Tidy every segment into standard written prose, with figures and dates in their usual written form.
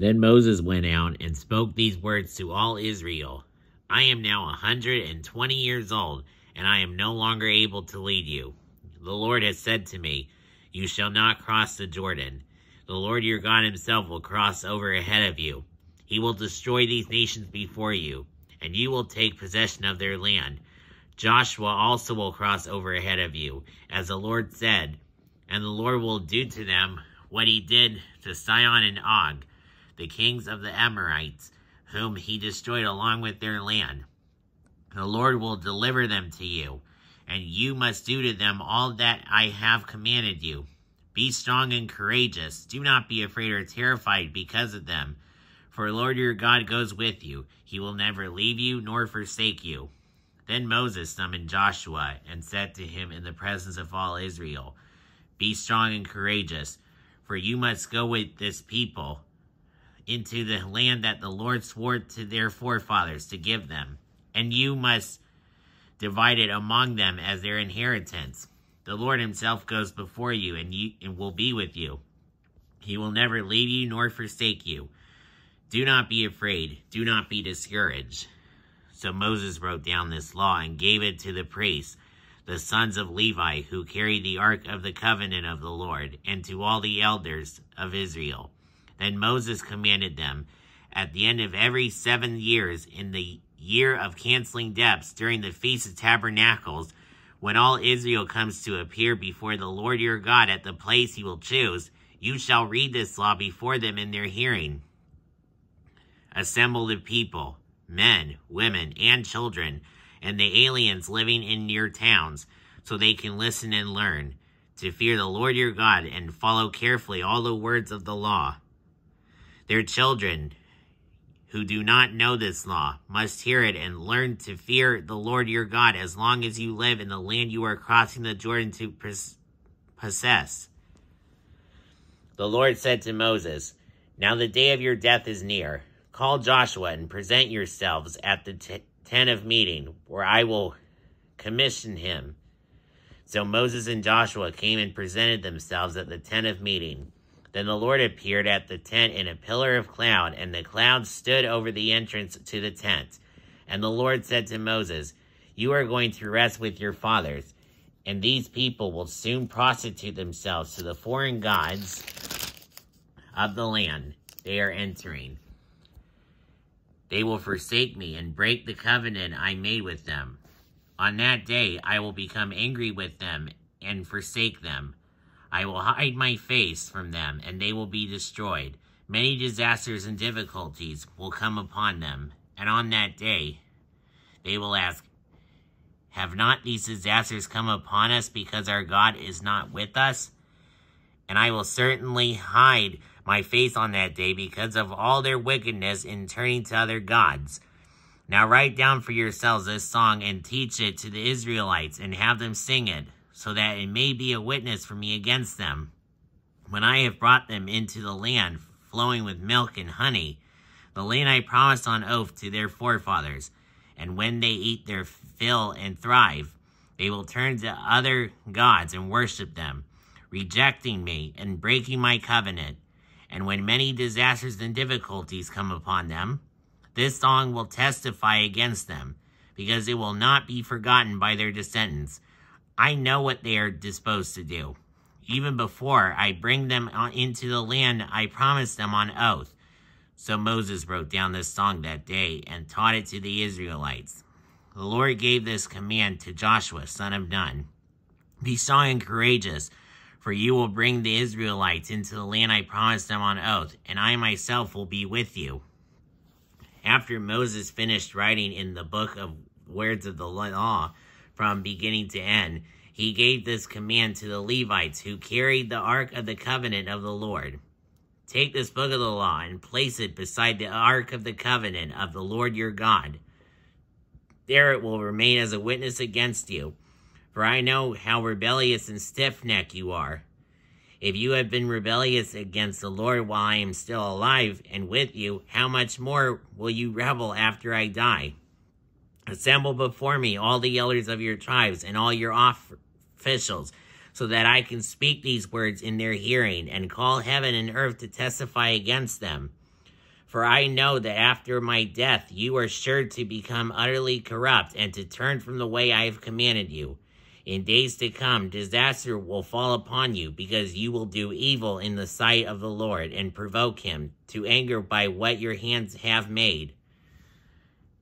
Then Moses went out and spoke these words to all Israel. I am now 120 years old, and I am no longer able to lead you. The Lord has said to me, you shall not cross the Jordan. The Lord your God himself will cross over ahead of you. He will destroy these nations before you, and you will take possession of their land. Joshua also will cross over ahead of you, as the Lord said, and the Lord will do to them what he did to Sihon and Og, the kings of the Amorites, whom he destroyed along with their land. The Lord will deliver them to you, and you must do to them all that I have commanded you. Be strong and courageous. Do not be afraid or terrified because of them, for the Lord your God goes with you. He will never leave you nor forsake you. Then Moses summoned Joshua and said to him in the presence of all Israel, be strong and courageous, for you must go with this people into the land that the Lord swore to their forefathers to give them, and you must divide it among them as their inheritance. The Lord himself goes before you and will be with you. He will never leave you nor forsake you. Do not be afraid. Do not be discouraged. So Moses wrote down this law and gave it to the priests, the sons of Levi, who carried the ark of the covenant of the Lord, and to all the elders of Israel. Then Moses commanded them, at the end of every 7 years, in the year of canceling debts, during the Feast of Tabernacles, when all Israel comes to appear before the Lord your God at the place he will choose, you shall read this law before them in their hearing. Assemble the people, men, women, and children, and the aliens living in your towns, so they can listen and learn, to fear the Lord your God and follow carefully all the words of the law. Their children, who do not know this law, must hear it and learn to fear the Lord your God as long as you live in the land you are crossing the Jordan to possess. The Lord said to Moses, now the day of your death is near. Call Joshua and present yourselves at the tent of meeting, where I will commission him. So Moses and Joshua came and presented themselves at the tent of meeting. Then the Lord appeared at the tent in a pillar of cloud, and the cloud stood over the entrance to the tent. And the Lord said to Moses, you are going to rest with your fathers, and these people will soon prostitute themselves to the foreign gods of the land they are entering. They will forsake me and break the covenant I made with them. On that day I will become angry with them and forsake them. I will hide my face from them, and they will be destroyed. Many disasters and difficulties will come upon them, and on that day they will ask, have not these disasters come upon us because our God is not with us? And I will certainly hide my face on that day because of all their wickedness in turning to other gods. Now write down for yourselves this song and teach it to the Israelites and have them sing it, so that it may be a witness for me against them. When I have brought them into the land flowing with milk and honey, the land I promised on oath to their forefathers, and when they eat their fill and thrive, they will turn to other gods and worship them, rejecting me and breaking my covenant. And when many disasters and difficulties come upon them, this song will testify against them, because it will not be forgotten by their descendants. I know what they are disposed to do, even before I bring them into the land I promised them on oath. So Moses wrote down this song that day and taught it to the Israelites. The Lord gave this command to Joshua, son of Nun. Be strong and courageous, for you will bring the Israelites into the land I promised them on oath, and I myself will be with you. After Moses finished writing in the book of words of the law from beginning to end, he gave this command to the Levites who carried the ark of the covenant of the Lord. Take this book of the law and place it beside the ark of the covenant of the Lord your God. There it will remain as a witness against you, for I know how rebellious and stiff-necked you are. If you have been rebellious against the Lord while I am still alive and with you, how much more will you rebel after I die? Assemble before me all the elders of your tribes and all your officials, so that I can speak these words in their hearing and call heaven and earth to testify against them. For I know that after my death you are sure to become utterly corrupt and to turn from the way I have commanded you. In days to come, disaster will fall upon you, because you will do evil in the sight of the Lord and provoke him to anger by what your hands have made."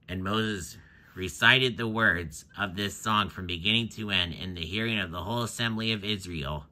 And Moses recited the words of this song from beginning to end in the hearing of the whole assembly of Israel.